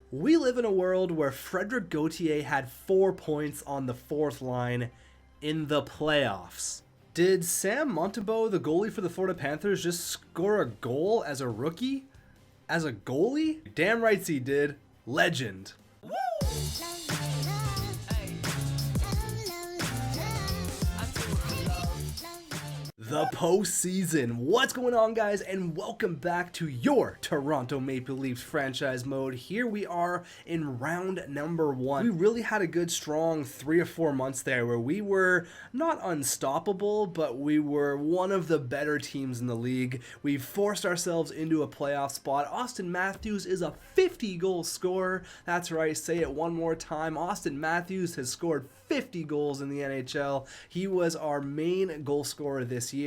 We live in a world where Frederick Gauthier had 4 points on the 4th line in the playoffs. Did Sam Montembeault, the goalie for the Florida Panthers, just score a goal as a rookie? As a goalie? Damn right he did. Legend. The postseason. What's going on, guys, and welcome back to your Toronto Maple Leafs franchise mode. Here we are in round number 1. We really had a good, strong 3 or 4 months there where we were not unstoppable, but we were one of the better teams in the league. We forced ourselves into a playoff spot. Austin Matthews is a 50-goal scorer. That's right, say it one more time. Austin Matthews has scored 50 goals in the NHL. He was our main goal scorer this year.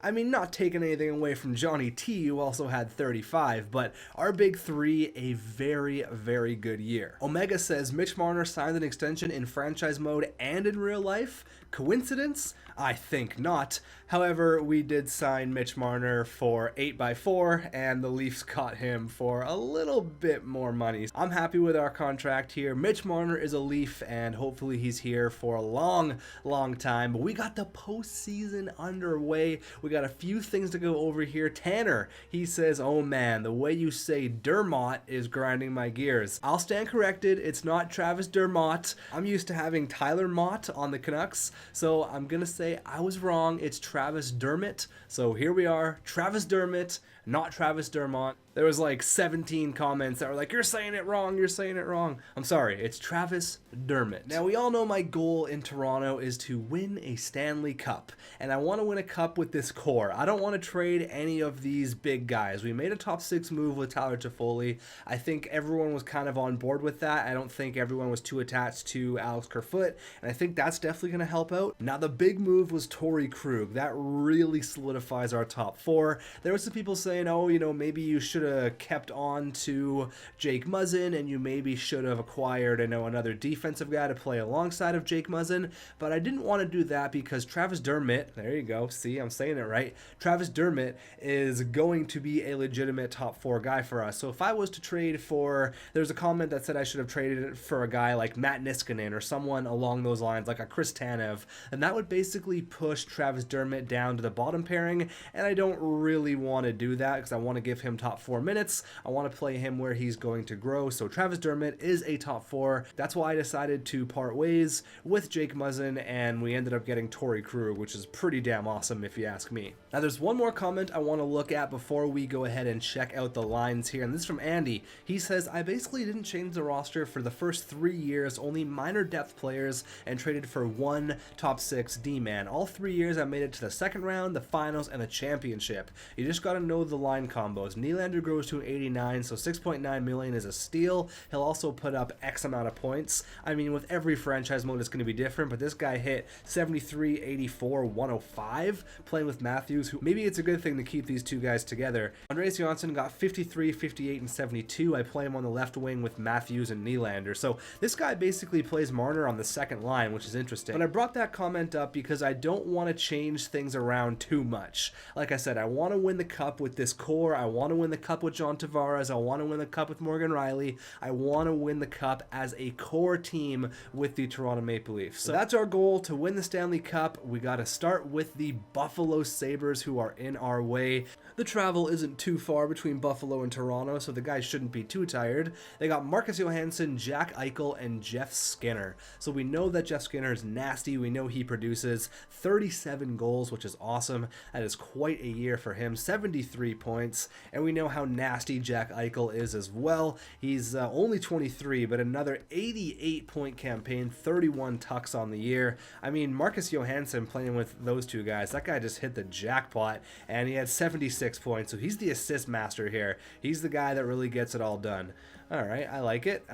I mean, not taking anything away from Johnny T, who also had 35, but our big three, a very, very good year. Omega says Mitch Marner signed an extension in franchise mode and in real life. Coincidence? I think not. However, we did sign Mitch Marner for 8x4, and the Leafs caught him for a little bit more money. I'm happy with our contract here. Mitch Marner is a Leaf, and hopefully he's here for a long, long time. But we got the postseason underway. We got a few things to go over here. Tanner, he says, oh man, the way you say Dermott is grinding my gears. I'll stand corrected. It's not Travis Dermott. I'm used to having Tyler Mott on the Canucks, so I'm gonna say I was wrong. It's Travis Dermott. So here we are, Travis Dermott, not Travis Dermott. There was like 17 comments that were like, you're saying it wrong, you're saying it wrong. I'm sorry, it's Travis Dermott. Now, we all know my goal in Toronto is to win a Stanley Cup, and I want to win a cup with this core. I don't want to trade any of these big guys. We made a top 6 move with Tyler Toffoli. I think everyone was kind of on board with that. I don't think everyone was too attached to Alex Kerfoot, and I think that's definitely going to help out. Now, the big move was Torrey Krug. That really solidifies our top 4. There were some people saying, oh, you know, maybe you should have kept on to Jake Muzzin, and you maybe should have acquired, I know, another defensive guy to play alongside of Jake Muzzin, but I didn't want to do that because Travis Dermott, there you go, see, I'm saying it right, Travis Dermott is going to be a legitimate top 4 guy for us. So if I was to trade for, there's a comment that said I should have traded it for a guy like Matt Niskanen or someone along those lines, like a Chris Tanev, and that would basically push Travis Dermott down to the bottom pairing, and I don't really want to do that because I want to give him top 4 minutes. I want to play him where he's going to grow. So Travis Dermott is a top 4. That's why I decided to part ways with Jake Muzzin, and we ended up getting Torrey Krug, which is pretty damn awesome if you ask me. Now there's one more comment I want to look at before we go ahead and check out the lines here, and this is from Andy. He says, I basically didn't change the roster for the first 3 years, only minor depth players, and traded for 1 top 6 D-man. All 3 years I made it to the second round, the finals, and the championship. You just got to know the line combos. Nylander grows to an 89, so 6.9 million is a steal. He'll also put up X amount of points. I mean, with every franchise mode, it's going to be different, but this guy hit 73, 84, 105, playing with Matthews, who maybe it's a good thing to keep these two guys together. Andreas Johnsson got 53, 58, and 72. I play him on the left wing with Matthews and Nylander. So this guy basically plays Marner on the second line, which is interesting. But I brought that comment up because I don't want to change things around too much. Like I said, I want to win the cup with this core. I want to win the cup with John Tavares. I want to win the cup with Morgan Riley. I want to win the cup as a core team with the Toronto Maple Leafs. So that's our goal, to win the Stanley Cup. We got to start with the Buffalo Sabres, who are in our way. The travel isn't too far between Buffalo and Toronto, so the guys shouldn't be too tired. They got Marcus Johansson, Jack Eichel, and Jeff Skinner. So we know that Jeff Skinner is nasty. We know he produces 37 goals, which is awesome. That is quite a year for him. 73 points. And we know how nasty Jack Eichel is as well. He's only 23, but another 88-point campaign, 31 tucks on the year. I mean, Marcus Johansson playing with those two guys, that guy just hit the jackpot, and he had 76 points, so he's the assist master here. He's the guy that really gets it all done. All right, I like it.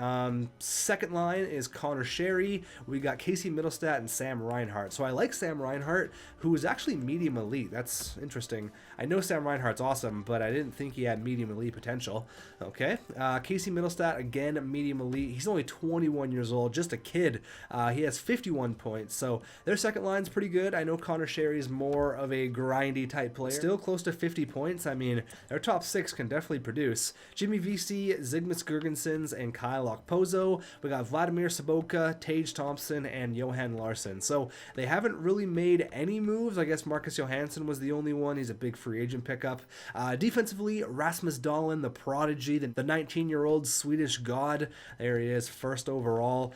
Second line is Connor Sherry. We got Casey Middlestat and Sam Reinhart. So I like Sam Reinhart, who is actually medium elite. That's interesting. I know Sam Reinhart's awesome, but I didn't think he had medium elite potential. Okay, Casey Middlestat, again, medium elite. He's only 21 years old, just a kid. He has 51 points, so their second line's pretty good. I know Connor Sherry is more of a grindy type player. Still close to 50 points. I mean, their top 6 can definitely produce. Jimmy VC, Zygmunt Skurgan, Jorgensen's and Kyle Okposo. We got Vladimir Sobotka, Tage Thompson, and Johan Larsson. So they haven't really made any moves. I guess Marcus Johansson was the only one. He's a big free agent pickup. Defensively, Rasmus Dahlin, the prodigy, the 19-year-old Swedish god. There he is, first overall.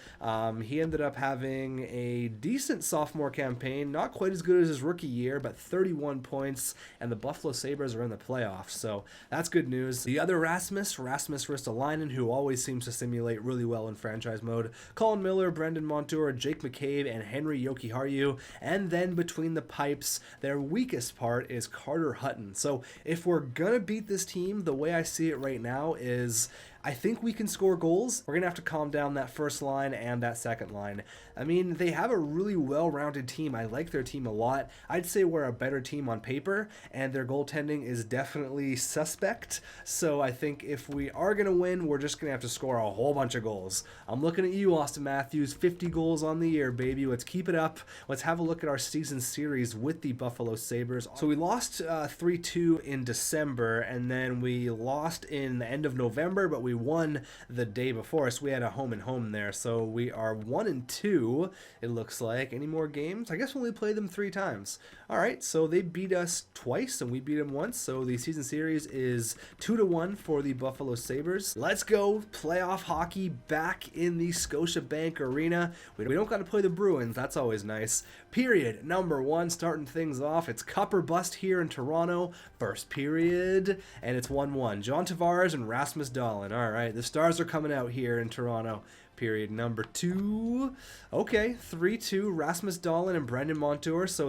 He ended up having a decent sophomore campaign, not quite as good as his rookie year, but 31 points, and the Buffalo Sabres are in the playoffs, so that's good news. The other Rasmus Ristolainen, who always seems to simulate really well in franchise mode, Colin Miller, Brendan Montour, Jake McCabe, and Henry Jokiharju. And then between the pipes, their weakest part is Carter Hutton. So if we're gonna beat this team, the way I see it right now is I think we can score goals. We're going to have to calm down that first line and that second line. I mean, they have a really well-rounded team. I like their team a lot. I'd say we're a better team on paper, and their goaltending is definitely suspect. So I think if we are going to win, we're just going to have to score a whole bunch of goals. I'm looking at you, Austin Matthews. 50 goals on the year, baby. Let's keep it up. Let's have a look at our season series with the Buffalo Sabres. So we lost 3-2 in December, and then we lost in the end of November, but we won the day before, so we had a home and home there. So we are 1-2, it looks like. Any more games? I guess we only played them 3 times. All right, so they beat us twice and we beat them once, so the season series is 2-1 for the Buffalo Sabres. Let's go. Playoff hockey back in the Scotiabank Arena. We don't got to play the Bruins. That's always nice. Period number 1, starting things off. It's cup or bust here in Toronto. First period, and it's 1-1. John Tavares and Rasmus Dahlin. All right, the Stars are coming out here in Toronto. Period number 2. Okay, 3-2. Rasmus Dahlin and Brendan Montour. So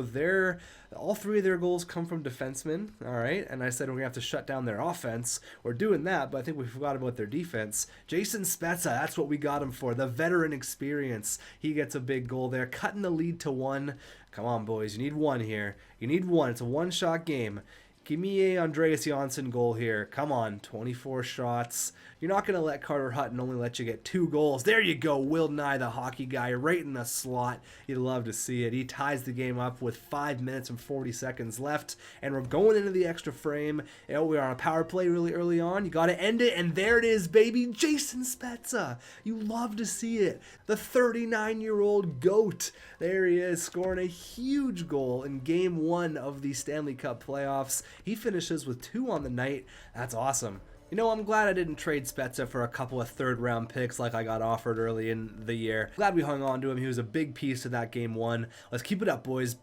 all 3 of their goals come from defensemen. All right, and I said we're going to have to shut down their offense. We're doing that, but I think we forgot about their defense. Jason Spezza, that's what we got him for. The veteran experience. He gets a big goal there, cutting the lead to 1. Come on, boys. You need 1 here. You need 1. It's a one-shot game. Give me a Andreas Janssen goal here. Come on, 24 shots. You're not going to let Carter Hutton only let you get 2 goals. There you go, Will Nye, the hockey guy, right in the slot. You'd love to see it. He ties the game up with 5 minutes and 40 seconds left, and we're going into the extra frame. You know, we are on a power play really early on. You got to end it, and there it is, baby. Jason Spezza. You love to see it. The 39-year-old GOAT. There he is, scoring a huge goal in Game 1 of the Stanley Cup playoffs. He finishes with 2 on the night. That's awesome. You know, I'm glad I didn't trade Spezza for a couple of third-round picks like I got offered early in the year. Glad we hung on to him. He was a big piece of that Game 1. Let's keep it up, boys.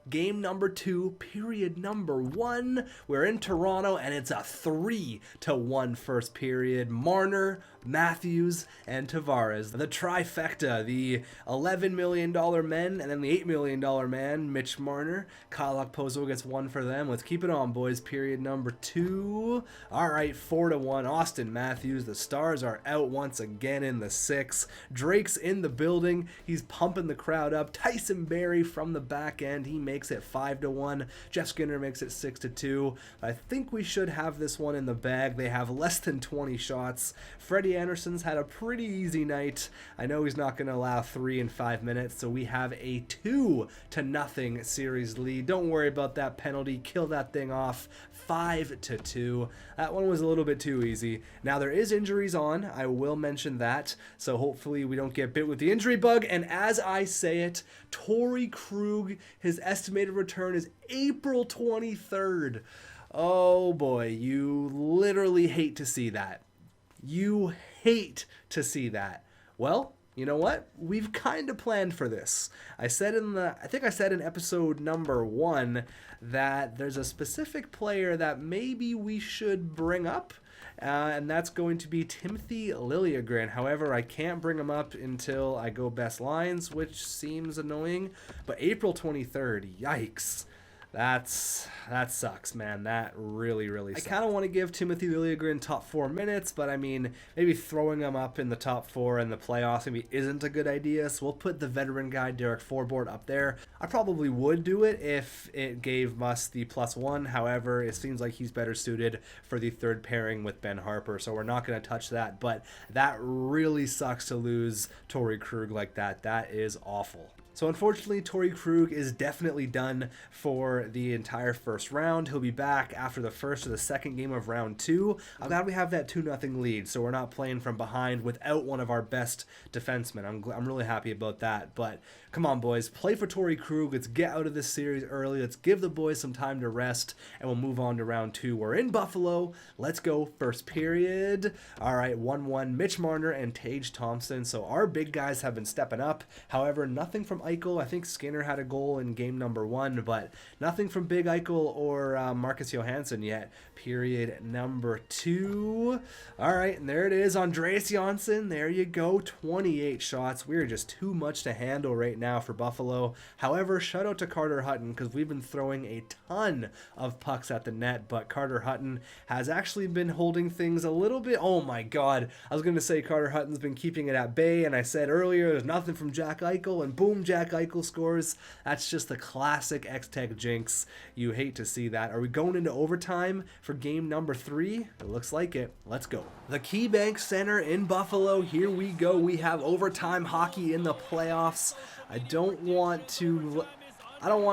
Game number 2, period number 1. We're in Toronto, and it's a 3-1 first period. Marner, Matthews, and Tavares. The trifecta, the $11 million men, and then the $8 million man, Mitch Marner. Kyle Okposo gets 1 for them. Let's keep it on, boys. Period number 2. All right, 4-1. Austin Matthews. The Stars are out once again in the 6. Drake's in the building. He's pumping the crowd up. Tyson Barrie from the back end. He makes it 5-1. Jeff Skinner makes it 6-2. I think we should have this one in the bag. They have less than 20 shots. Freddie Anderson's had a pretty easy night. I know he's not going to allow 3 in 5 minutes, so we have a 2-0 series lead. Don't worry about that penalty. Kill that thing off. 5-2. That one was a little bit too easy. Now there is injuries on. I will mention that. So hopefully we don't get bit with the injury bug. And as I say it, Torrey Krug, his estimated return is April 23rd. Oh boy, you literally hate to see that. You hate to see that. Well, you know what? We've kind of planned for this. I think I said in episode number 1 that there's a specific player that maybe we should bring up, and that's going to be Timothy Liljegren. However, I can't bring him up until I go best lines, which seems annoying. But April 23rd, yikes. That sucks, man. That really sucks. I kind of want to give Timothy Liljegren top 4 minutes, but I mean, maybe throwing him up in the top 4 in the playoffs maybe isn't a good idea, so we'll put the veteran guy, Derek Forbort, up there. I probably would do it if it gave us the +1. However, it seems like he's better suited for the third pairing with Ben Harper, so we're not going to touch that, but that really sucks to lose Torrey Krug like that. That is awful. So unfortunately, Torrey Krug is definitely done for the entire first round. He'll be back after the first or the second game of round 2. I'm glad we have that 2-0 lead, so we're not playing from behind without one of our best defensemen. I'm really happy about that. But come on, boys, play for Torrey Krug. Let's get out of this series early. Let's give the boys some time to rest, and we'll move on to round 2. We're in Buffalo. Let's go first period. All right, 1-1, Mitch Marner and Tage Thompson. So our big guys have been stepping up. However, nothing from Eichel. I think Skinner had a goal in game number 1, but nothing from Big Eichel or Marcus Johansson yet. Period number 2. All right, and there it is. Andreas Johnsson. There you go. 28 shots. We're just too much to handle right now for Buffalo. However, shout out to Carter Hutton because we've been throwing a ton of pucks at the net, but Carter Hutton has actually been holding things a little bit. Oh my God. I was going to say Carter Hutton's been keeping it at bay, and I said earlier there's nothing from Jack Eichel, and boom, Jack Eichel scores. That's just the classic xTech jinx. You hate to see that. Are we going into overtime for game number 3? It looks like it. Let's go. The KeyBank Center in Buffalo. Here we go. We have overtime hockey in the playoffs. I don't want to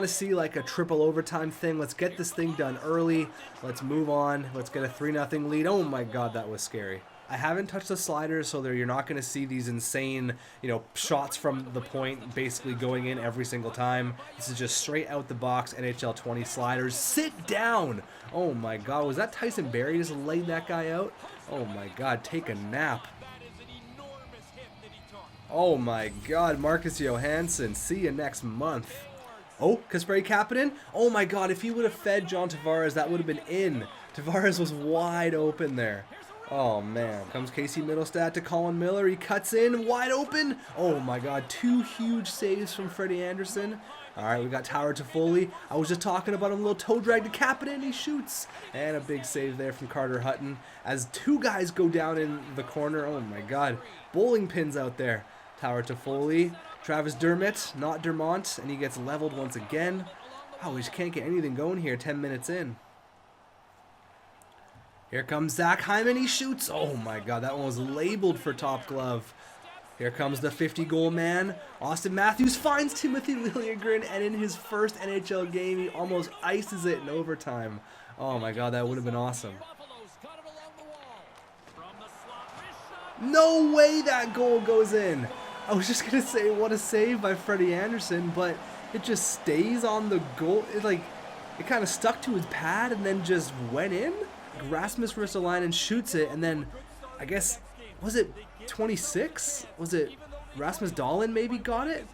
see like a triple overtime thing. Let's get this thing done early. Let's move on. Let's get a 3-0 lead. Oh my God, that was scary. I haven't touched the sliders, so you're not going to see these insane, shots from the point basically going in every single time. This is just straight out the box NHL 20 sliders. Sit down! Oh my God, was that Tyson Barrie just laid that guy out? Oh my God, take a nap. Oh my God, Marcus Johansson, see you next month. Oh, Kasperi Kapanen? Oh my God, if he would have fed John Tavares, that would have been in. Tavares was wide open there. Oh man, comes Casey Middlestat to Colin Miller. He cuts in, wide open. Oh my God, 2 huge saves from Freddie Anderson. All right, we got Tower Toffoli. I was just talking about him, a little toe drag to Kapanen. He shoots. And a big save there from Carter Hutton as 2 guys go down in the corner. Oh my God, bowling pins out there. Tower Toffoli, Travis Dermott, not Dermont, and he gets leveled once again. Oh, we just can't get anything going here 10 minutes in. Here comes Zach Hyman, he shoots. Oh my God, that one was labeled for top glove. Here comes the 50-goal man. Austin Matthews finds Timothy Liljegren, and in his first NHL game, he almost ices it in overtime. Oh my God, that would have been awesome. No way that goal goes in. I was just going to say what a save by Freddie Anderson, but it just stays on the goal. It kind of stuck to his pad and then just went in. Rasmus Ristolainen shoots it, and then I guess, was it 26? Was it Rasmus Dahlin maybe got it?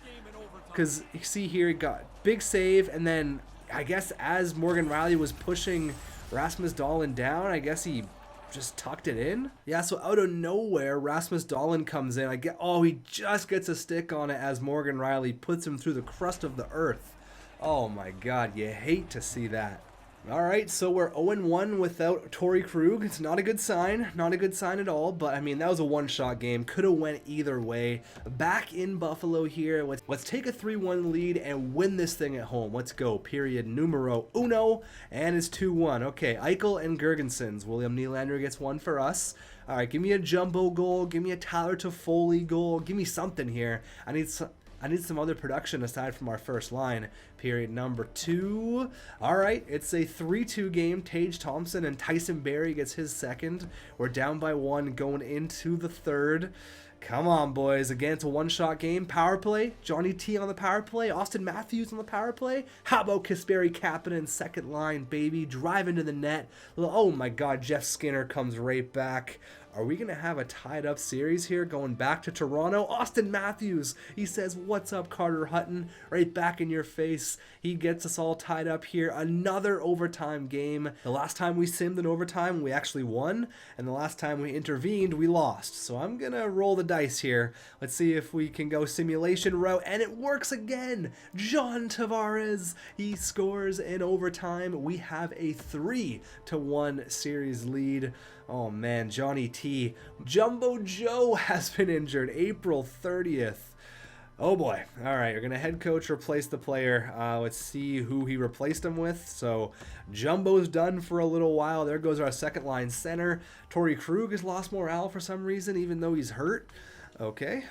Because you see here, he got big save, and then I guess as Morgan Riley was pushing Rasmus Dahlin down, I guess he just tucked it in. Yeah, so out of nowhere, Rasmus Dahlin comes in. He just gets a stick on it as Morgan Riley puts him through the crust of the earth. Oh my God, you hate to see that. All right, so we're 0-1 without Torrey Krug. It's not a good sign. Not a good sign at all, but I mean, that was a one-shot game. Could have went either way. Back in Buffalo here. Let's take a 3-1 lead and win this thing at home. Let's go. Period numero uno, and it's 2-1. Okay, Eichel and Gergensons. William Nylander gets one for us. All right, give me a jumbo goal. Give me a Tyler Toffoli goal. Give me something here. I need some other production aside from our first line. Period number 2. All right, it's a 3-2 game. Tage Thompson and Tyson Barrie gets his second. We're down by 1 going into the third. Come on, boys. Again, it's a one-shot game. Power play. Johnny T on the power play. Austin Matthews on the power play. How about Kasperi Kapanen, second line, baby. Drive into the net. Oh, my God. Jeff Skinner comes right back. Are we going to have a tied-up series here going back to Toronto? Austin Matthews, he says, what's up, Carter Hutton? Right back in your face. He gets us all tied up here. Another overtime game. The last time we simmed in overtime, we actually won. And the last time we intervened, we lost. So I'm going to roll the dice here. Let's see if we can go simulation route. And it works again. John Tavares, he scores in overtime. We have a 3-1 series lead. Oh man, Johnny T. Jumbo Joe has been injured April 30th. Oh boy. All right, we're going to head coach replace the player. Let's see who he replaced him with. So Jumbo's done for a little while. There goes our second line center. Torrey Krug has lost morale for some reason, even though he's hurt. Okay.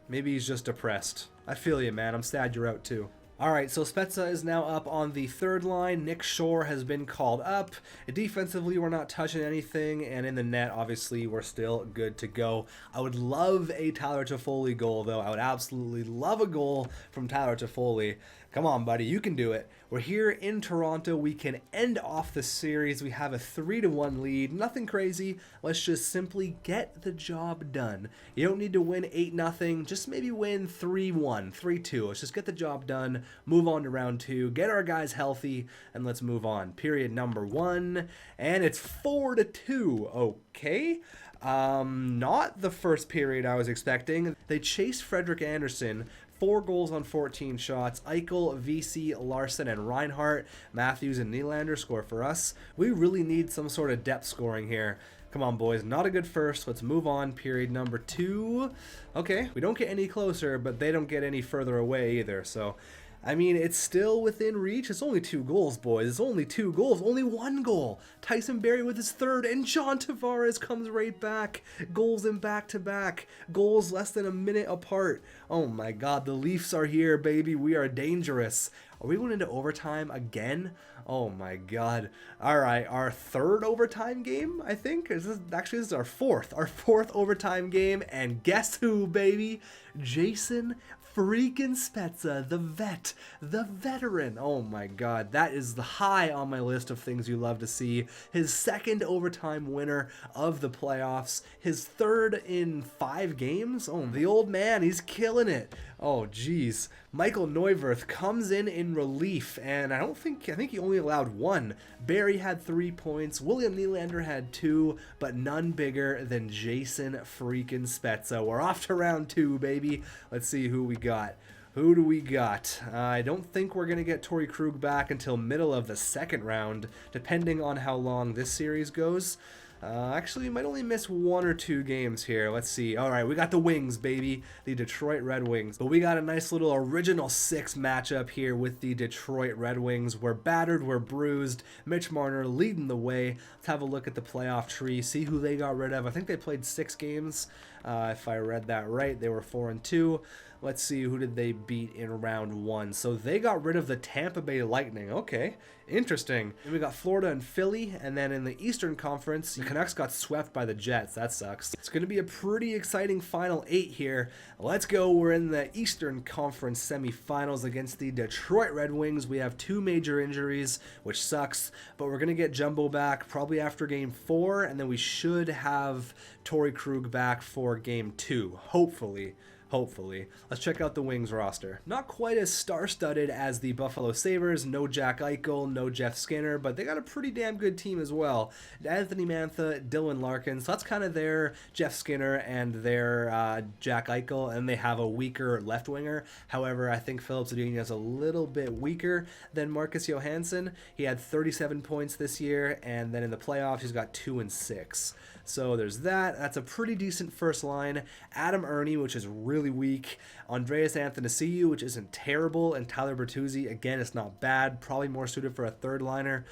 Maybe he's just depressed. I feel you, man. I'm sad you're out too. Alright, so Spezza is now up on the third line. Nick Shore has been called up. Defensively, we're not touching anything, and in the net, obviously, we're still good to go. I would love a Tyler Toffoli goal, though. I would absolutely love a goal from Tyler Toffoli. Come on, buddy, you can do it. We're here in Toronto. We can end off the series. We have a 3-1 lead. Nothing crazy. Let's just simply get the job done. You don't need to win 8-0. Just maybe win 3-1, 3-2. Let's just get the job done. Move on to round 2. Get our guys healthy, and let's move on. Period number 1, and it's 4-2. Okay. Not the first period I was expecting. They chased Frederik Andersen. 4 goals on 14 shots. Eichel, VC, Larson, and Reinhart. Matthews and Nylander score for us. We really need some sort of depth scoring here. Come on, boys. Not a good first. Let's move on. Period number 2. Okay, we don't get any closer, but they don't get any further away either. So, I mean, it's still within reach. It's only 2 goals, boys. It's only 2 goals. Only 1 goal. Tyson Barrie with his 3rd, and John Tavares comes right back. Goals in back-to-back. Goals less than a minute apart. Oh my God, the Leafs are here, baby. We are dangerous. Are we going into overtime again? Oh my God. All right, our 3rd overtime game, I think. This is our 4th. Our 4th overtime game, and guess who, baby? Jason freaking Spezza, the vet, the veteran. Oh my God, that is the high on my list of things you love to see. His 2nd overtime winner of the playoffs, his 3rd in 5 games. Oh, the old man, he's killing it. Oh geez. Michael Neuwirth comes in relief, and I think he only allowed 1. Barry had 3 points. William Nylander had 2, but none bigger than Jason freaking Spezza. We're off to round 2, baby. Let's see who we got. Who do we got? I don't think we're going to get Torrey Krug back until middle of the 2nd round, depending on how long this series goes. Actually, we might only miss 1 or 2 games here. Let's see. All right, we got the Wings, baby. The Detroit Red Wings. But we got a nice little original 6 matchup here with the Detroit Red Wings. We're battered, we're bruised. Mitch Marner leading the way. Let's have a look at the playoff tree, see who they got rid of. I think they played 6 games, if I read that right. They were 4-2. Let's see, who did they beat in round 1? So they got rid of the Tampa Bay Lightning. Okay, interesting. And we got Florida and Philly, and then in the Eastern Conference, the Canucks got swept by the Jets. That sucks. It's going to be a pretty exciting Final 8 here. Let's go. We're in the Eastern Conference semifinals against the Detroit Red Wings. We have 2 major injuries, which sucks, but we're going to get Jumbo back probably after Game 4, and then we should have Torrey Krug back for Game 2, hopefully. Let's check out the Wings roster. Not quite as star-studded as the Buffalo Sabres. No Jack Eichel, no Jeff Skinner, but they got a pretty damn good team as well. Anthony Mantha, Dylan Larkin, so that's kind of their Jeff Skinner and their Jack Eichel, and they have a weaker left winger. However, I think Philip Zadina is a little bit weaker than Marcus Johansson. He had 37 points this year, and then in the playoffs, he's got 2 and 6. So there's that. That's a pretty decent first line. Adam Ernie, which is really weak. Andreas Athanasiou, which isn't terrible. And Tyler Bertuzzi, again, it's not bad. Probably more suited for a 3rd liner.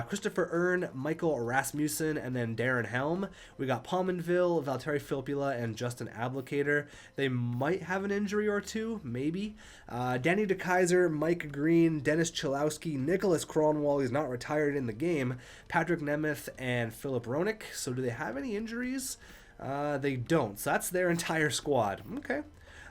Christopher Earn, Michael Rasmussen, and then Darren Helm. We got Palmenville, Valtteri Filppula, and Justin Ablocator. They might have an injury or 2, maybe. Danny DeKeyser, Mike Green, Dennis Cholowski, Nicholas Kronwall, he's not retired in the game, Patrick Nemeth, and Philip Roenick. So do they have any injuries? They don't. So that's their entire squad. Okay.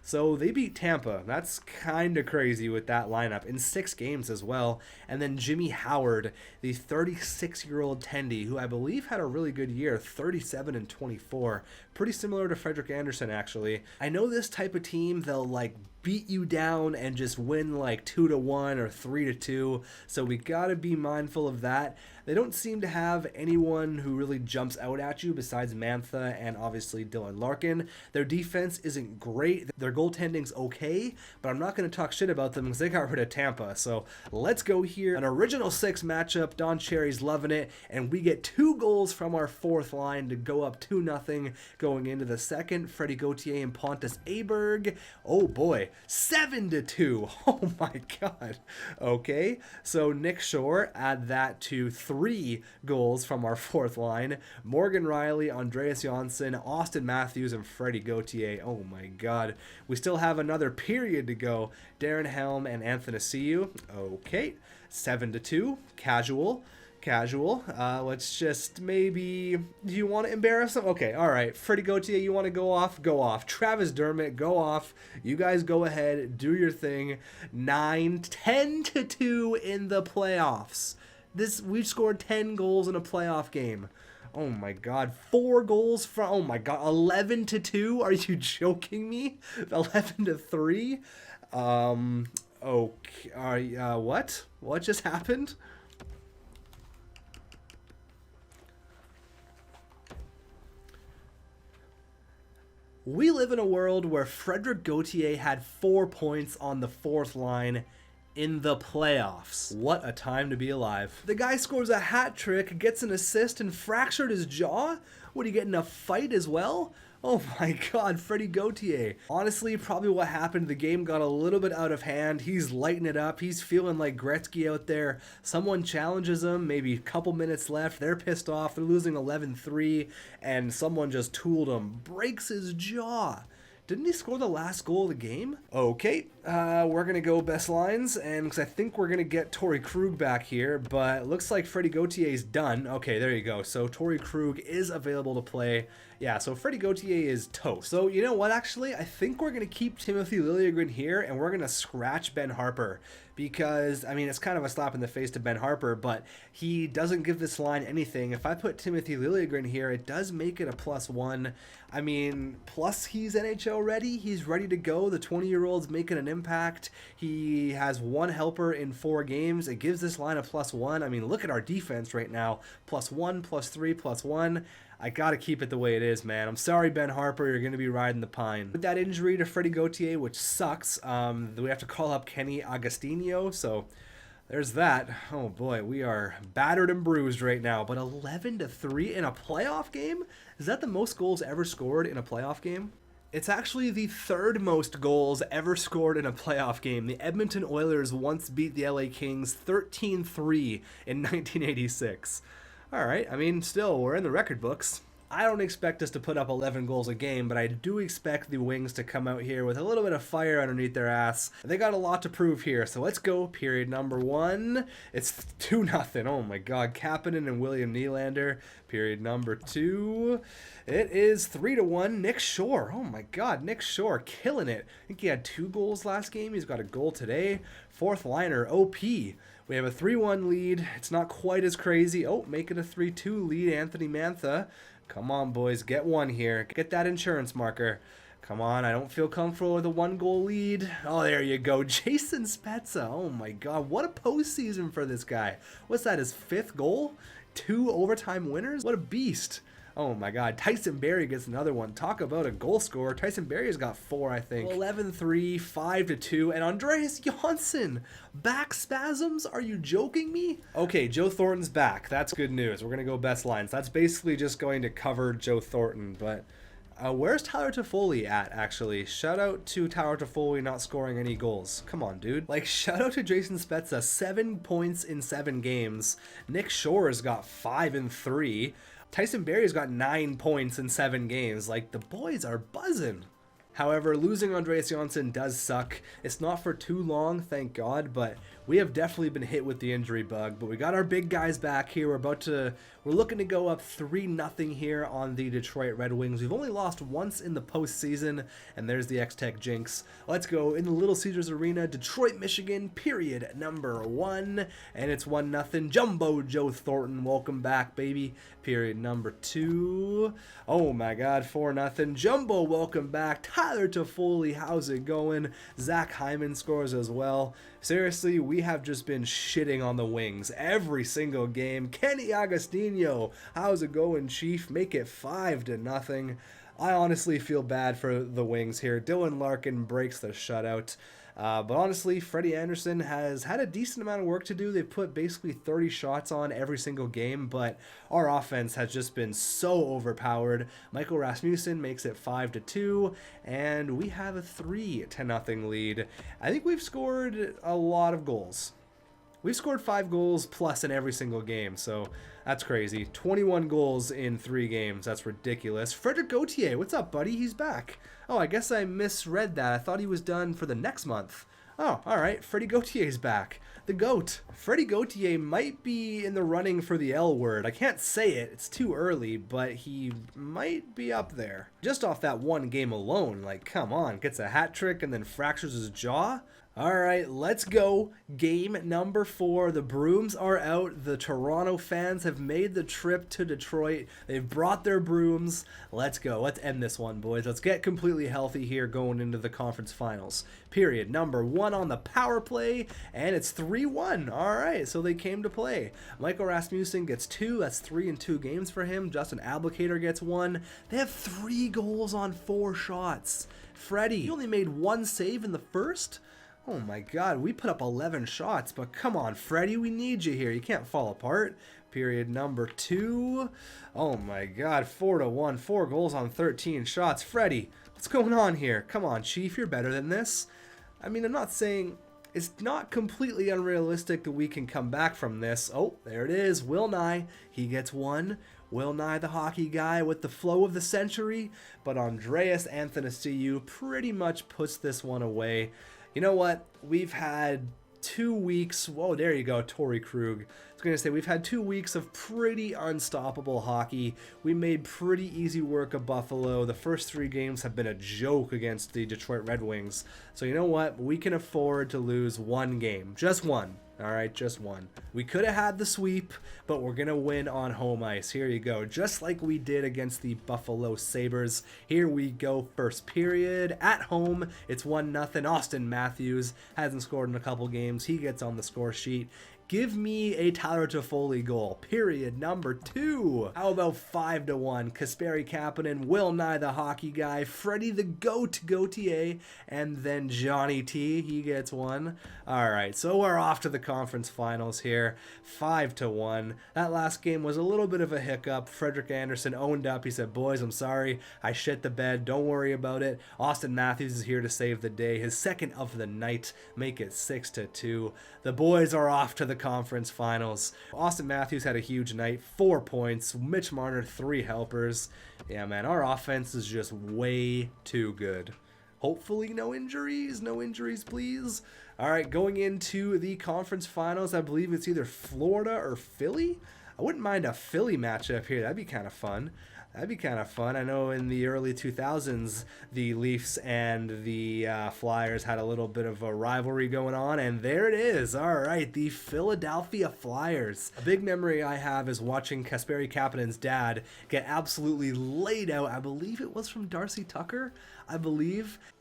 So they beat Tampa. That's kind of crazy with that lineup in 6 games as well. And then Jimmy Howard, the 36-year-old Tendy, who I believe had a really good year, 37 and 24. Pretty similar to Frederik Andersen, actually. I know this type of team, they'll like beat you down and just win like 2-1 or 3-2. So we got to be mindful of that. They don't seem to have anyone who really jumps out at you besides Mantha and obviously Dylan Larkin. Their defense isn't great. Their goaltending's okay, but I'm not going to talk shit about them because they got rid of Tampa. So let's go here. An original 6 matchup. Don Cherry's loving it, and we get 2 goals from our 4th line to go up 2-0 going into the 2nd. Freddie Gauthier and Pontus Aberg. Oh boy. 7-2. Oh my god. Okay, so Nick Shore, add that to 3 goals from our fourth line. Morgan Riley, Andreas Janssen, Austin Matthews, and Freddie Gauthier. Oh my god. We still have another period to go. Darren Helm and Athanasiou. Okay, 7-2. Casual. Let's just maybe, do you want to embarrass him? Okay, all right. Freddie Gauthier, you want to go off? Go off. Travis Dermott, go off. You guys go ahead, do your thing. 10-2 in the playoffs. We've scored 10 goals in a playoff game. Oh my god, 4 goals from, oh my god, 11-2? Are you joking me? 11-3? Okay, what? What just happened? We live in a world where Frederick Gauthier had 4 points on the fourth line in the playoffs. What a time to be alive. The guy scores a hat trick, gets an assist, and fractured his jaw? Would he get in a fight as well? Oh my god, Freddie Gauthier. Honestly, probably what happened, the game got a little bit out of hand. He's lighting it up. He's feeling like Gretzky out there. Someone challenges him, maybe a couple minutes left. They're pissed off. They're losing 11-3, and someone just tooled him. Breaks his jaw. Didn't he score the last goal of the game? Okay, we're going to go best lines, and because I think we're going to get Torrey Krug back here, but it looks like Freddie Gauthier is done. Okay, there you go. So Torrey Krug is available to play. Yeah, so Freddie Gauthier is toast. So you know what, actually? I think we're going to keep Timothy Liljegren here, and we're going to scratch Ben Harpur. Because, I mean, it's kind of a slap in the face to Ben Harpur, but he doesn't give this line anything. If I put Timothy Liljegren here, it does make it a +1. I mean, plus he's NHL ready. He's ready to go. The 20-year-old's making an impact. He has 1 helper in 4 games. It gives this line a +1. I mean, look at our defense right now. +1, +3, +1. I gotta keep it the way it is, man. I'm sorry, Ben Harpur, you're gonna be riding the pine. With that injury to Freddie Gauthier, which sucks, we have to call up Kenny Agostino, so there's that. Oh boy, we are battered and bruised right now, but 11-3 in a playoff game? Is that the most goals ever scored in a playoff game? It's actually the 3rd most goals ever scored in a playoff game. The Edmonton Oilers once beat the LA Kings 13-3 in 1986. All right, I mean, still, we're in the record books. I don't expect us to put up 11 goals a game, but I do expect the Wings to come out here with a little bit of fire underneath their ass. They got a lot to prove here, so let's go. Period number 1. It's 2-0. Oh my god, Kapanen and William Nylander. Period number 2. It is 3-1. Nick Shore. Oh my god, Nick Shore killing it. I think he had 2 goals last game. He's got a goal today. Fourth liner, OP. We have a 3-1 lead. It's not quite as crazy. Oh, make it a 3-2 lead, Anthony Mantha. Come on, boys. Get one here. Get that insurance marker. Come on. I don't feel comfortable with a 1-goal lead. Oh, there you go. Jason Spezza. Oh, my God. What a postseason for this guy. What's that, his 5th goal? 2 overtime winners? What a beast. Oh my god, Tyson Barrie gets another one. Talk about a goal scorer. Tyson Barrie's got 4, I think. 11-3, 5-2, and Andreas Janssen. Back spasms? Are you joking me? Okay, Joe Thornton's back. That's good news. We're going to go best lines. That's basically just going to cover Joe Thornton, but where's Tyler Toffoli at, actually? Shout out to Tyler Toffoli not scoring any goals. Come on, dude. Like, shout out to Jason Spezza. 7 points in 7 games. Nick Shore's got 5 in 3. Tyson Barrie's got 9 points in 7 games. Like, the boys are buzzing. However, losing Andreas Janssen does suck. It's not for too long, thank God, but we have definitely been hit with the injury bug. But we got our big guys back here. We're looking to go up 3-0 here on the Detroit Red Wings. We've only lost once in the postseason, and there's the xTech jinx. Let's go in the Little Caesars Arena, Detroit, Michigan, period number 1, and it's 1-0. Jumbo Joe Thornton, welcome back, baby. Period number 2. Oh my God, 4-0. Jumbo, welcome back. Tyler Toffoli, how's it going? Zach Hyman scores as well. Seriously, we have just been shitting on the Wings every single game. Kenny Agostino, how's it going, Chief? Make it 5-0. I honestly feel bad for the Wings here. Dylan Larkin breaks the shutout. But honestly, Freddie Anderson has had a decent amount of work to do. They've put basically 30 shots on every single game, but our offense has just been so overpowered. Michael Rasmussen makes it 5-2, and we have a 3-0 lead. I think we've scored a lot of goals. We've scored 5 goals plus in every single game, so that's crazy. 21 goals in 3 games. That's ridiculous. Frederick Gauthier, what's up, buddy? He's back. Oh, I guess I misread that. I thought he was done for the next month. Oh, all right. Freddie Gautier's back. The GOAT. Freddie Gauthier might be in the running for the L word. I can't say it. It's too early, but he might be up there. Just off that one game alone. Like, come on. Gets a hat trick and then fractures his jaw. All right, let's go. Game number 4. The brooms are out. The Toronto fans have made the trip to Detroit. They've brought their brooms. Let's go. Let's end this one, boys. Let's get completely healthy here going into the conference finals. Period. Number 1 on the power play, and it's 3-1. All right, so they came to play. Michael Rasmussen gets 2. That's 3 in 2 games for him. Justin Abelkader gets 1. They have 3 goals on 4 shots. Freddie, he only made 1 save in the first? Oh my god, we put up 11 shots, but come on, Freddie, we need you here. You can't fall apart. Period number 2. Oh my god, 4-1, 4 goals on 13 shots. Freddie, what's going on here? Come on, Chief, you're better than this. I mean, I'm not saying it's not completely unrealistic that we can come back from this. Oh, there it is. Will Nye, he gets 1. Will Nye, the hockey guy with the flow of the century, but Andreas Athanasiou pretty much puts this one away. You know what? We've had 2 weeks. Whoa, there you go, Torrey Krug. I was going to say, we've had 2 weeks of pretty unstoppable hockey. We made pretty easy work of Buffalo. The first 3 games have been a joke against the Detroit Red Wings. So you know what? We can afford to lose 1 game. Just 1. All right, just 1. We could have had the sweep, but we're going to win on home ice. Here you go. Just like we did against the Buffalo Sabres. Here we go. First period. At home, it's 1-0. Austin Matthews hasn't scored in a couple games. He gets on the score sheet. Give me a Tyler Toffoli goal. Period number 2. How about 5-1? Kasperi Kapanen, Will Nye the hockey guy, Freddie the GOAT Gauthier, and then Johnny T. He gets 1. All right, so we're off to the conference finals here. 5-1. That last game was a little bit of a hiccup. Frederick Anderson owned up. He said, boys, I'm sorry. I shit the bed. Don't worry about it. Austin Matthews is here to save the day. His second of the night. Make it 6-2. The boys are off to the conference finals. Austin Matthews had a huge night, 4 points. Mitch Marner, 3 helpers. Yeah, man, our offense is just way too good. Hopefully no injuries, please. All right, going into the conference finals, I believe it's either Florida or Philly. I wouldn't mind a Philly matchup here. That'd be kind of fun. I know in the early 2000s, the Leafs and the Flyers had a little bit of a rivalry going on, and there it is. All right, the Philadelphia Flyers. A big memory I have is watching Kasperi Kapanen's dad get absolutely laid out. I believe it was from Darcy Tucker,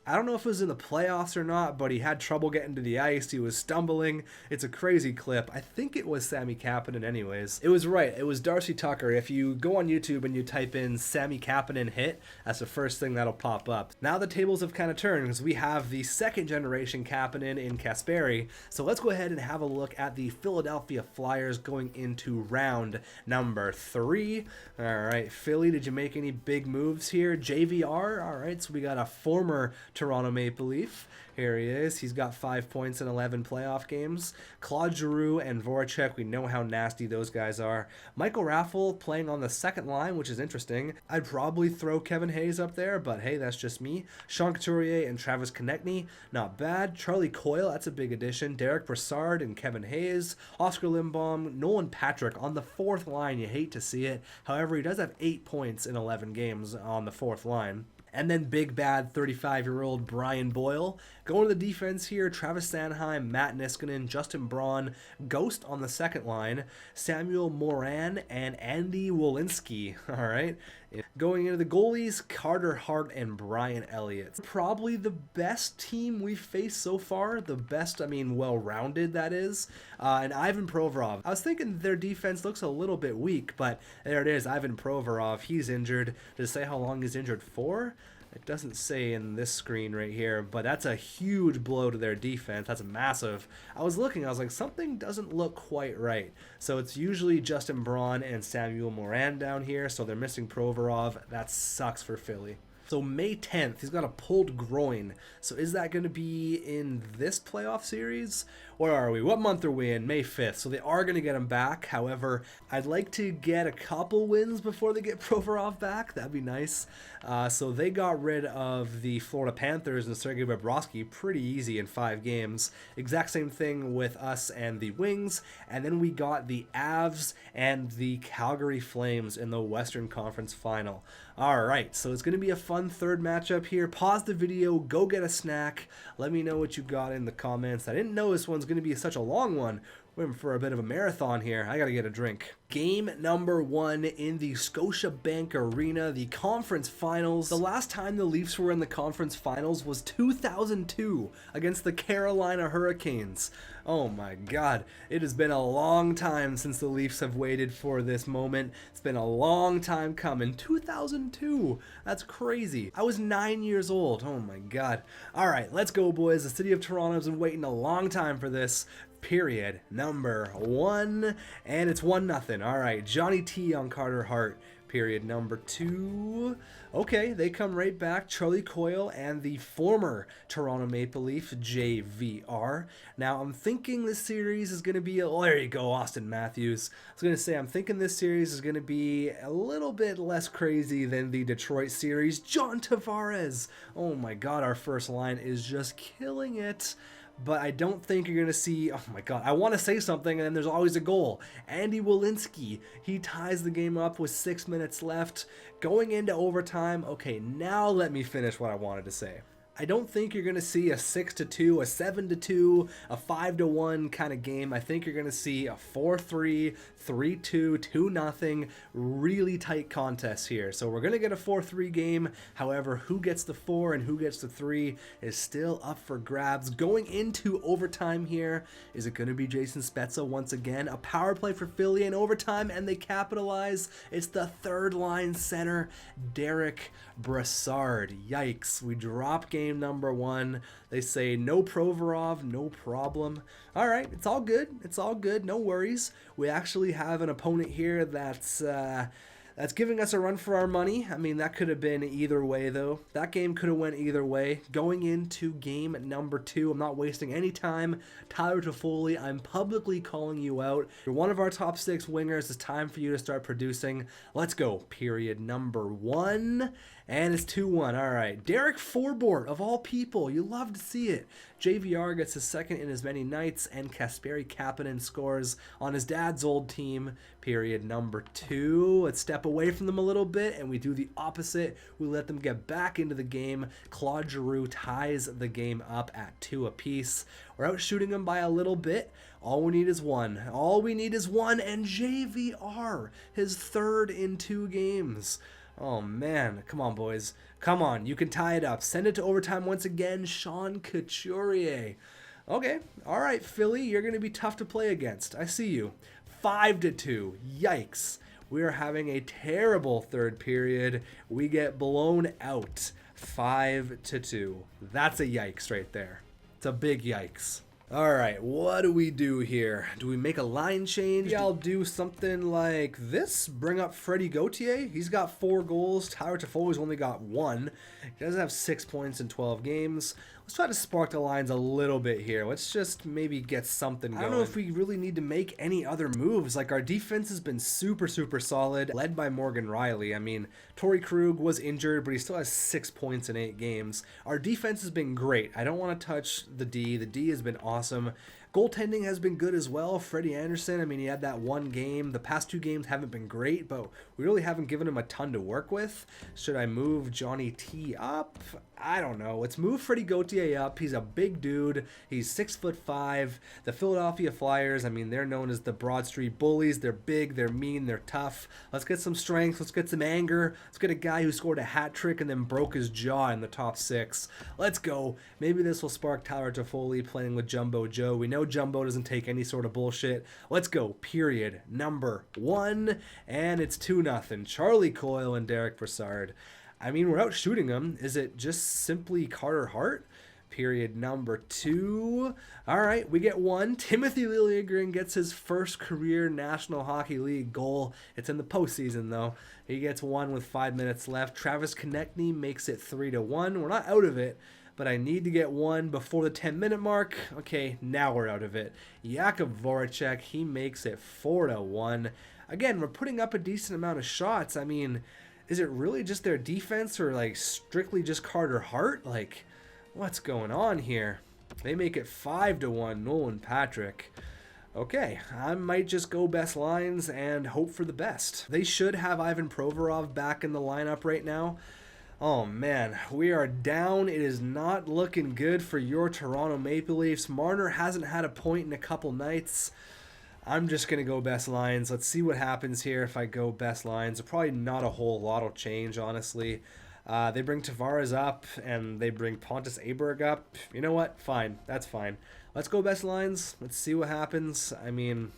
I don't know if it was in the playoffs or not, but he had trouble getting to the ice. He was stumbling. It's a crazy clip. I think it was Sammy Kapanen anyways. It was right. It was Darcy Tucker. If you go on YouTube and you type in Sammy Kapanen hit, that's the first thing that'll pop up. Now the tables have kind of turned because we have the second generation Kapanen in Kasperi. So let's go ahead and have a look at the Philadelphia Flyers going into round number 3. All right, Philly, did you make any big moves here? JVR, all right, so we got a former Toronto Maple Leaf. Here he is. He's got 5 points in 11 playoff games. Claude Giroux and Voracek, we know how nasty those guys are. Michael Raffle playing on the second line, which is interesting. I'd probably throw Kevin Hayes up there, but hey, that's just me. Sean Couturier and Travis Konechny, not bad. Charlie Coyle, that's a big addition. Derek Brassard and Kevin Hayes. Oscar Lindbaum, Nolan Patrick on the fourth line. You hate to see it. However, he does have 8 points in 11 games on the fourth line. And then big bad 35-year-old Brian Boyle. Going to the defense here, Travis Sanheim, Matt Niskanen, Justin Braun, Ghost on the second line, Samuel Moran, and Andy Wolinski. All right. Going into the goalies, Carter Hart and Brian Elliott. Probably the best team we've faced so far. The best, I mean, well-rounded, that is. And Ivan Provorov. I was thinking their defense looks a little bit weak, but there it is. Ivan Provorov, he's injured. Does it say how long he's injured for? It doesn't say in this screen right here, but that's a huge blow to their defense. That's massive. I was looking, I was like, something doesn't look quite right. So it's usually Justin Braun and Samuel Morin down here, so they're missing Provorov. That sucks for Philly. So May 10th, he's got a pulled groin. So is that going to be in this playoff series? Where are we? What month are we in? May 5th. So they are going to get him back. However, I'd like to get a couple wins before they get Provorov back. That'd be nice. So they got rid of the Florida Panthers and Sergei Bobrovsky pretty easy in 5 games. Exact same thing with us and the Wings. And then we got the Avs and the Calgary Flames in the Western Conference Final. All right, so it's going to be a fun third matchup here. Pause the video, go get a snack. Let me know what you got in the comments. I didn't know this one's going to be such a long one. We're in for a bit of a marathon here. I got to get a drink. Game number 1 in the Scotiabank Arena, the conference finals. The last time the Leafs were in the conference finals was 2002 against the Carolina Hurricanes. Oh my God, it has been a long time since the Leafs have waited for this moment. It's been a long time coming. 2002, that's crazy. I was 9 years old. Oh my God. All right, let's go, boys. The city of Toronto has been waiting a long time for this. Period number 1, and it's 1-0. All right, Johnny T on Carter Hart. Period number 2. Okay, they come right back. Charlie Coyle and the former Toronto Maple Leaf, JVR. Now, I'm thinking this series is going to be, oh, there you go, Austin Matthews. I was going to say, I'm thinking this series is going to be a little bit less crazy than the Detroit series. John Tavares. Oh my God, our first line is just killing it. But I don't think you're going to see, oh my God, I want to say something, and then there's always a goal. Andy Welinski, he ties the game up with 6 minutes left, going into overtime. Okay, now let me finish what I wanted to say. I don't think you're going to see a 6-2, a 7-2, a 5-1 kind of game. I think you're going to see a 4-3, 3-2, 2-0, really tight contest here. So we're going to get a 4-3 game. However, who gets the 4 and who gets the 3 is still up for grabs. Going into overtime here, is it going to be Jason Spezza once again? A power play for Philly in overtime, and they capitalize. It's the third line center, Derek Brassard. Yikes, we drop game number 1. They say no Provorov, no problem. All right, it's all good. It's all good. No worries. We actually have an opponent here that's giving us a run for our money. I mean, that could have been either way, though. That game could have went either way. Going into game number 2, I'm not wasting any time. Tyler Toffoli, I'm publicly calling you out. You're one of our top 6 wingers. It's time for you to start producing. Let's go. Period number 1. And it's 2-1. All right. Derek Forbort, of all people. You love to see it. JVR gets his second in as many nights, and Kasperi Kapanen scores on his dad's old team. Period number 2. Let's step away from them a little bit, and we do the opposite. We let them get back into the game. Claude Giroux ties the game up at 2 apiece. We're out shooting them by a little bit. All we need is 1. All we need is 1, and JVR, his 3rd in 2 games. Oh, man. Come on, boys. Come on. You can tie it up. Send it to overtime once again. Sean Couturier. Okay. All right, Philly. You're going to be tough to play against. I see you. 5-2. Yikes. We are having a terrible third period. We get blown out. 5-2. That's a yikes right there. It's a big yikes. All right, what do we do here? Do we make a line change? Maybe I'll do something like this. Bring up Freddie Gauthier. He's got 4 goals. Tyler Toffoli's only got 1. He doesn't have 6 points in 12 games. Let's try to spark the lines a little bit here. Let's just maybe get something going. I don't know if we really need to make any other moves. Like, our defense has been super, super solid, led by Morgan Rielly. I mean, Torrey Krug was injured, but he still has 6 points in 8 games. Our defense has been great. I don't want to touch the D. The D has been awesome. Goaltending has been good as well. Freddie Anderson, I mean, he had that 1 game. The past 2 games haven't been great, but we really haven't given him a ton to work with. Should I move Johnny T up? I don't know. Let's move Freddie Gauthier up. He's a big dude. He's 6'5". The Philadelphia Flyers, I mean, they're known as the Broad Street Bullies. They're big, they're mean, they're tough. Let's get some strength. Let's get some anger. Let's get a guy who scored a hat trick and then broke his jaw in the top 6. Let's go. Maybe this will spark Tyler Toffoli playing with Jumbo Joe. We know Jumbo doesn't take any sort of bullshit. Let's go. Period number 1. And it's 2-0. Charlie Coyle and Derek Brassard. I mean, we're out shooting them. Is it just simply Carter Hart? Period number 2. All right, we get 1. Timothy Liljegren gets his first career National Hockey League goal. It's in the postseason, though. He gets 1 with 5 minutes left. Travis Konechny makes it 3-1. We're not out of it, but I need to get 1 before the 10-minute mark. Okay, now we're out of it. Jakub Voracek, he makes it 4-1. Again, we're putting up a decent amount of shots. I mean, is it really just their defense or, like, strictly just Carter Hart? Like, what's going on here? They make it 5-1, Nolan Patrick. Okay, I might just go best lines and hope for the best. They should have Ivan Provorov back in the lineup right now. Oh man, we are down. It is not looking good for your Toronto Maple Leafs. Marner hasn't had a point in a couple nights. I'm just going to go best lines. Let's see what happens here if I go best lines. Probably not a whole lot will change, honestly. They bring Tavares up, and they bring Pontus Aberg up. You know what? Fine. That's fine. Let's go best lines. Let's see what happens. I mean,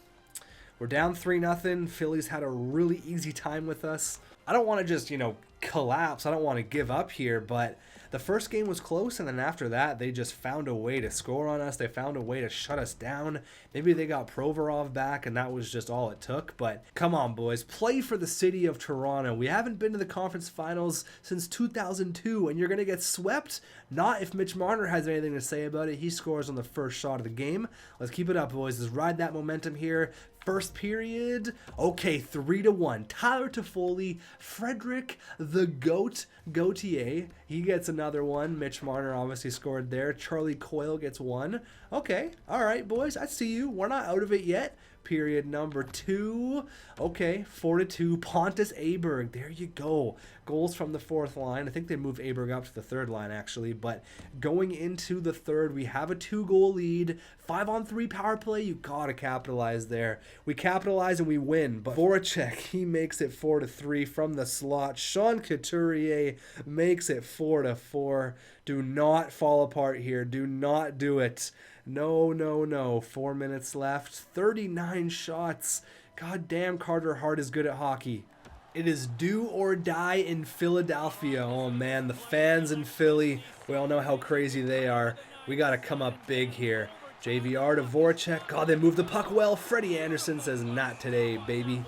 we're down 3-0. Philly's had a really easy time with us. I don't want to just, collapse. I don't want to give up here, but the first game was close, and then after that, they just found a way to score on us. They found a way to shut us down. Maybe they got Provorov back, and that was just all it took. But come on, boys. Play for the city of Toronto. We haven't been to the conference finals since 2002, and you're going to get swept? Not if Mitch Marner has anything to say about it. He scores on the first shot of the game. Let's keep it up, boys. Let's ride that momentum here. First period. Okay, 3-1. Tyler Toffoli, Frederick the Goat Gauthier. He gets another one. Mitch Marner obviously scored there. Charlie Coyle gets 1. Okay, all right, boys. I see you. We're not out of it yet. Period number 2. Okay, 4-2. Pontus Aberg. There you go. Goals from the 4th line. I think they moved Aberg up to the 3rd line, actually. But going into the 3rd, we have a 2-goal lead. 5-on-3 power play. You got to capitalize there. We capitalize and we win. But Voracek, he makes it 4-3 from the slot. Sean Couturier makes it 4-4. Do not fall apart here. Do not do it. No, no, no. 4 minutes left. 39 shots. God damn, Carter Hart is good at hockey. It is do or die in Philadelphia. Oh, man, the fans in Philly, we all know how crazy they are. We got to come up big here. JVR to Voracek. God, they moved the puck well. Freddie Anderson says, not today, baby.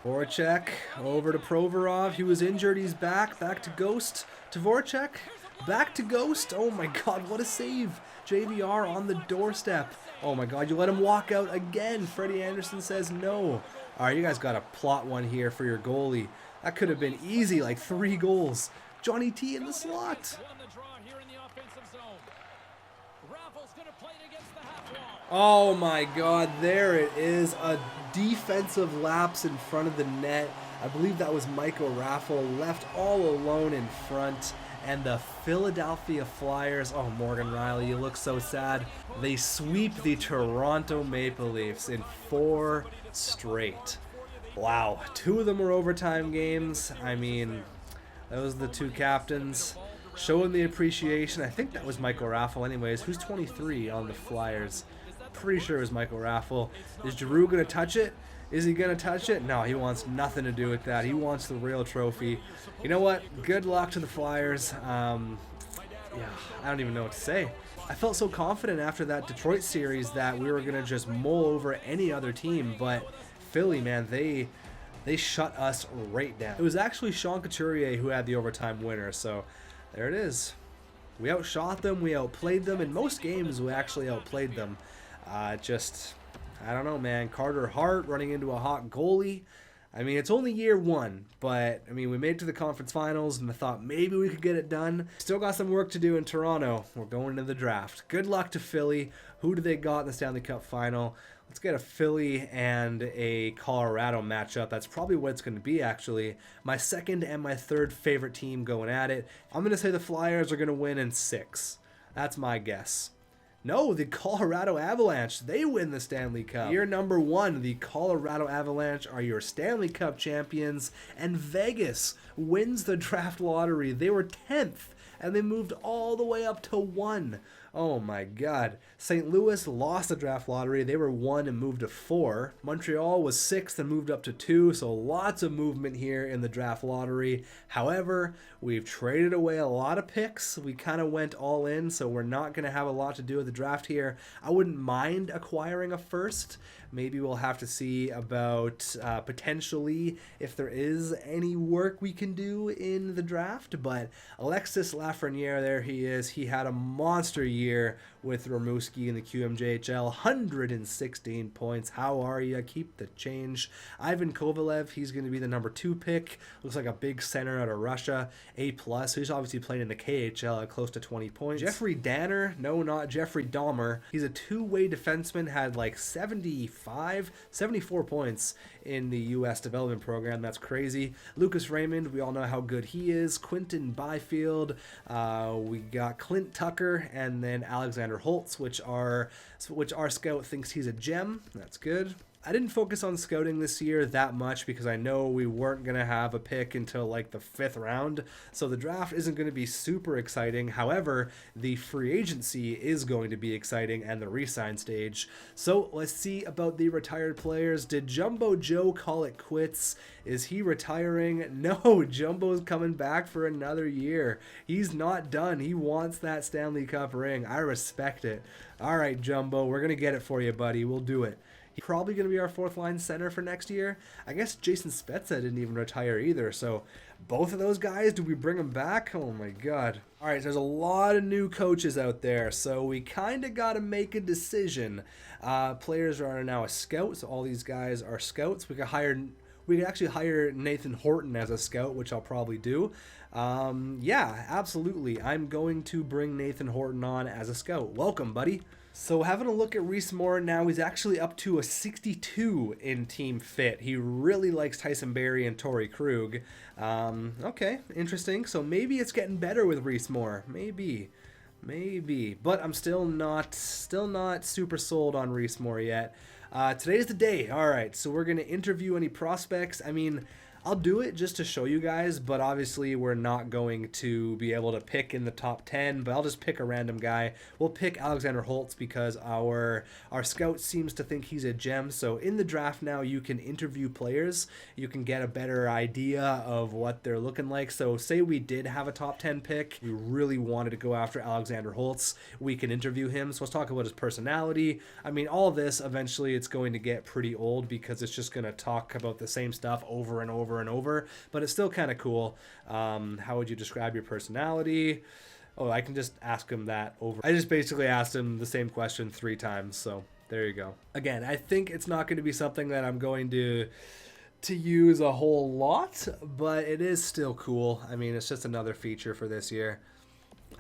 Voracek over to Provorov. He was injured. He's back. Back to Ghost. To Voracek. Back to Ghost. Oh, my God, what a save. JVR on the doorstep. Oh, my God, you let him walk out again. Freddie Anderson says no. All right, you guys got to plot one here for your goalie. That could have been easy, like 3 goals. Johnny T in the slot. Oh my God, there it is. A defensive lapse in front of the net. I believe that was Michael Raffle left all alone in front. And the Philadelphia Flyers, oh, Morgan Riley, you look so sad. They sweep the Toronto Maple Leafs in 4 straight. Wow, 2 of them were overtime games. I mean, those are the 2 captains showing the appreciation. I think that was Michael Raffle anyways. Who's 23 on the Flyers? Pretty sure it was Michael Raffle. Is Giroux going to touch it? Is he going to touch it? No, he wants nothing to do with that. He wants the real trophy. You know what? Good luck to the Flyers. Yeah, I don't even know what to say. I felt so confident after that Detroit series that we were going to just mull over any other team, but Philly, man, they shut us right down. It was actually Sean Couturier who had the overtime winner, so there it is. We outshot them, we outplayed them. In most games, we actually outplayed them. I don't know, man. Carter Hart running into a hot goalie. I mean, it's only year 1, but, I mean, we made it to the conference finals, and I thought maybe we could get it done. Still got some work to do in Toronto. We're going to the draft. Good luck to Philly. Who do they got in the Stanley Cup final? Let's get a Philly and a Colorado matchup. That's probably what it's going to be, actually. My 2nd and my 3rd favorite team going at it. I'm going to say the Flyers are going to win in 6. That's my guess. No, the Colorado Avalanche, they win the Stanley Cup. Year number 1, the Colorado Avalanche are your Stanley Cup champions, and Vegas wins the draft lottery. They were 10th and they moved all the way up to 1. Oh my god. St. Louis lost the draft lottery. They were 1 and moved to 4. Montreal was 6th and moved up to 2, so lots of movement here in the draft lottery. However, we've traded away a lot of picks. We kind of went all in, so we're not going to have a lot to do with the draft here. I wouldn't mind acquiring a first. Maybe we'll have to see about potentially if there is any work we can do in the draft. But Alexis Lafreniere, there he is. He had a monster year with Rimouski in the QMJHL. 116 points. How are you? Keep the change. Ivan Kovalev, he's going to be the number 2 pick. Looks like a big center out of Russia. A+. He's obviously playing in the KHL at close to 20 points. Jeffrey Danner, no, not Jeffrey Dahmer. He's a 2-way defenseman, had like 74 points in the U.S. development program. That's crazy. Lucas Raymond, we all know how good he is. Quinton Byfield, we got Clint Tucker, and then Alexander Holtz, which our scout thinks he's a gem. That's good. I didn't focus on scouting this year that much because I know we weren't going to have a pick until like the 5th round. So the draft isn't going to be super exciting. However, the free agency is going to be exciting and the re-sign stage. So let's see about the retired players. Did Jumbo Joe call it quits? Is he retiring? No, Jumbo's coming back for another year. He's not done. He wants that Stanley Cup ring. I respect it. All right, Jumbo, we're going to get it for you, buddy. We'll do it. Probably going to be our 4th line center for next year. I guess Jason Spezza didn't even retire either. So both of those guys, do we bring them back? Oh my god. All right, so there's a lot of new coaches out there. So we kind of got to make a decision. Players are now a scout. So all these guys are scouts. We could actually hire Nathan Horton as a scout, which I'll probably do. Yeah, absolutely. I'm going to bring Nathan Horton on as a scout. Welcome, buddy. So having a look at Reese Moore now, he's actually up to a 62 in team fit. He really likes Tyson Barrie and Torrey Krug. Okay, interesting. So maybe it's getting better with Reese Moore. Maybe. But I'm still not super sold on Reese Moore yet. Today's the day. All right, so we're going to interview any prospects. I mean, I'll do it just to show you guys, but obviously we're not going to be able to pick in the top 10, but I'll just pick a random guy. We'll pick Alexander Holtz because our scout seems to think he's a gem. So in the draft now, you can interview players. You can get a better idea of what they're looking like. So say we did have a top 10 pick. We really wanted to go after Alexander Holtz. We can interview him. So let's talk about his personality. I mean, all this, eventually it's going to get pretty old because it's just going to talk about the same stuff over and over and over, but it's still kind of cool. How would you describe your personality? Oh, I can just ask him that over. I just basically asked him the same question 3 times, so there you go. Again, I think it's not going to be something that I'm going to use a whole lot, but it is still cool. I mean, it's just another feature for this year.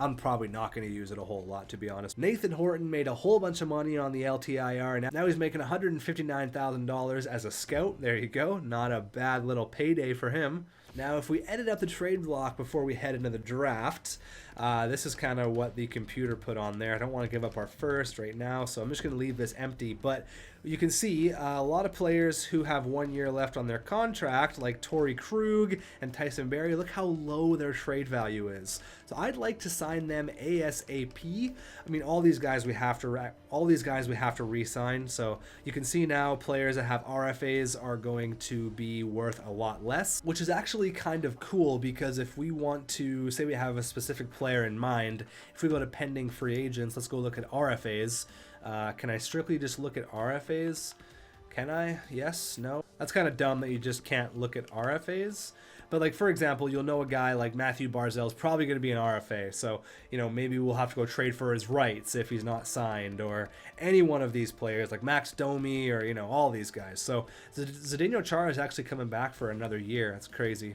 I'm probably not going to use it a whole lot, to be honest. Nathan Horton made a whole bunch of money on the LTIR, and now he's making $159,000 as a scout. There you go. Not a bad little payday for him. Now, if we edit up the trade block before we head into the draft, this is kind of what the computer put on there. I don't want to give up our first right now, so I'm just going to leave this empty. But you can see a lot of players who have 1 year left on their contract, like Torrey Krug and Tyson Barrie. Look how low their trade value is. So I'd like to sign them ASAP. I mean, all these guys we have to re-sign. So you can see now players that have RFAs are going to be worth a lot less, which is actually kind of cool because if we want to say we have a specific player in mind, if we go to pending free agents, let's go look at RFAs. Can I strictly just look at RFAs? Can I? Yes? No? That's kind of dumb that you just can't look at RFAs. But like, for example, you'll know a guy like Matthew Barzal is probably going to be an RFA. So, you know, maybe we'll have to go trade for his rights if he's not signed, or any one of these players like Max Domi, or, you know, all these guys. So Zdeno Chara is actually coming back for another year. That's crazy.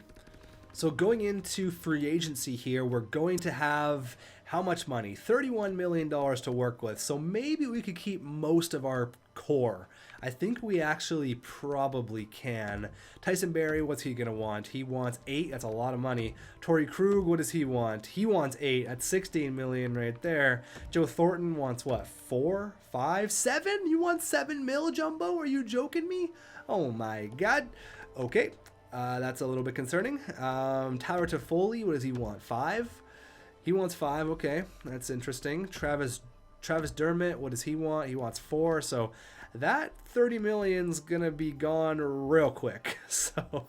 So going into free agency here, we're going to have how much money? $31 million to work with. So maybe we could keep most of our core. I think we actually probably can. Tyson Barrie, what's he going to want? He wants 8. That's a lot of money. Torrey Krug, what does he want? He wants 8. That's $16 million right there. Joe Thornton wants what? 4, 5, 7? You want 7 mil, Jumbo? Are you joking me? Oh my God. Okay. That's a little bit concerning. Tyler Toffoli, what does he want? 5? He wants 5. Okay, that's interesting. Travis Dermott, what does he want? He wants 4. So that 30 million's gonna be gone real quick. So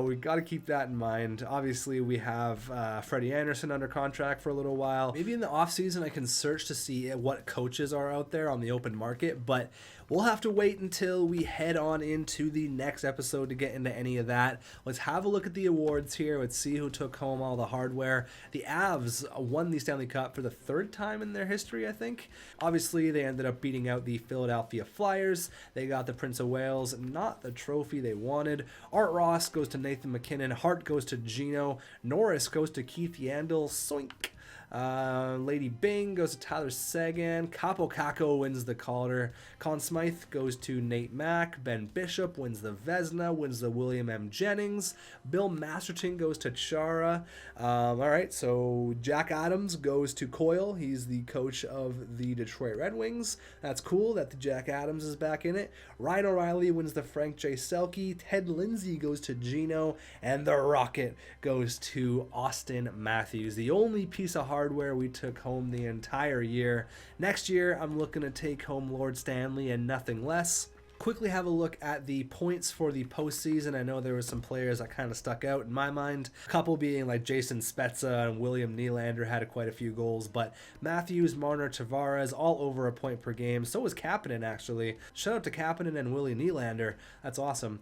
we got to keep that in mind. Obviously, we have Freddie Anderson under contract for a little while. Maybe in the offseason I can search to see what coaches are out there on the open market, but we'll have to wait until we head on into the next episode to get into any of that. Let's have a look at the awards here. Let's see who took home all the hardware. The Avs won the Stanley Cup for the 3rd time in their history, I think. Obviously, they ended up beating out the Philadelphia Flyers. They got the Prince of Wales, not the trophy they wanted. Art Ross goes to Nathan McKinnon. Hart goes to Gino. Norris goes to Keith Yandel. Soink. Lady Bing goes to Tyler Seguin. Capo Caco wins the Calder. Conn Smythe goes to Nate Mack. Ben Bishop wins the Vezina, wins the William M. Jennings. Bill Masterton goes to Chara. All right, so Jack Adams goes to Coyle. He's the coach of the Detroit Red Wings. That's cool that the Jack Adams is back in it. Ryan O'Reilly wins the Frank J. Selke. Ted Lindsay goes to Gino. And the Rocket goes to Austin Matthews. The only piece of hardware we took home the entire year. Next year, I'm looking to take home Lord Stanley and nothing less. Quickly have a look at the points for the postseason. I know there were some players that kind of stuck out in my mind. A couple being like Jason Spezza and William Nylander had quite a few goals, but Matthews, Marner, Tavares all over a point per game. So was Kapanen, actually. Shout out to Kapanen and Willie Nylander. That's awesome.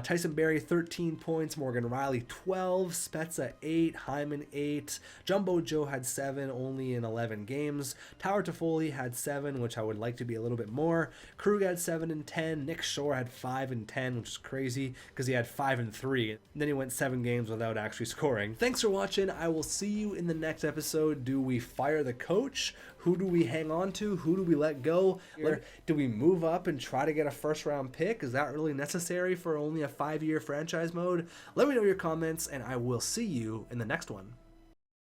Tyson Barrie 13 points, Morgan Riley 12, Spezza 8, Hyman 8, Jumbo Joe had 7 only in 11 games. Tower Toffoli had 7, which I would like to be a little bit more. Krug had 7 and 10. Nick Shore had 5 and 10, which is crazy because he had 5 and 3. And then he went 7 games without actually scoring. Thanks for watching. I will see you in the next episode. Do we fire the coach? Who do we hang on to? Who do we let go? Do we move up and try to get a 1st round pick? Is that really necessary for only a 5-year franchise mode? Let me know your comments, and I will see you in the next one.